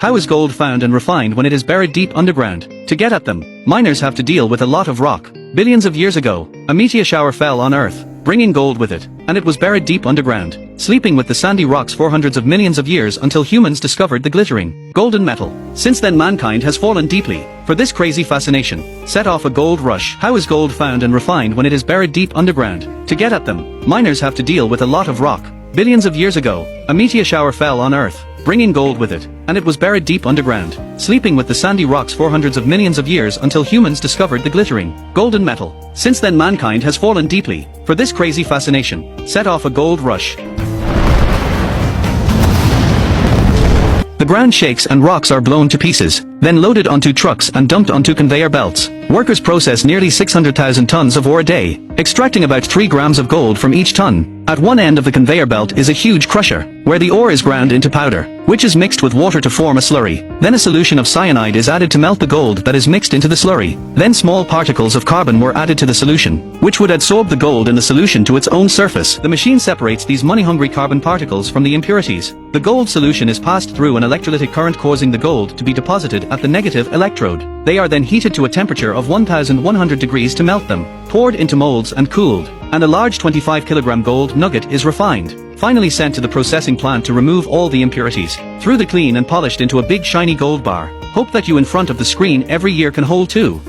How is gold found and refined when it is buried deep underground? To get at them, miners have to deal with a lot of rock. Billions of years ago, a meteor shower fell on Earth, bringing gold with it, and it was buried deep underground, sleeping with the sandy rocks for hundreds of millions of years until humans discovered the glittering, golden metal. Since then mankind has fallen deeply for this crazy fascination, set off a gold rush. How is gold found and refined when it is buried deep underground? To get at them, miners have to deal with a lot of rock. Billions of years ago, a meteor shower fell on Earth, bringing gold with it, and it was buried deep underground, sleeping with the sandy rocks for hundreds of millions of years until humans discovered the glittering, golden metal. Since then mankind has fallen deeply for this crazy fascination, set off a gold rush. The ground shakes and rocks are blown to pieces, then loaded onto trucks and dumped onto conveyor belts. Workers process nearly 600,000 tons of ore a day, extracting about 3 grams of gold from each ton. At one end of the conveyor belt is a huge crusher, where the ore is ground into powder, which is mixed with water to form a slurry. Then a solution of cyanide is added to melt the gold that is mixed into the slurry. Then small particles of carbon were added to the solution, which would adsorb the gold in the solution to its own surface. The machine separates these money-hungry carbon particles from the impurities. The gold solution is passed through an electrolytic current causing the gold to be deposited at the negative electrode. They are then heated to a temperature of 1100 degrees to melt them, poured into molds and cooled, and a large 25-kilogram gold nugget is refined, finally sent to the processing plant to remove all the impurities, through the clean and polished into a big shiny gold bar. Hope that you in front of the screen every year can hold too.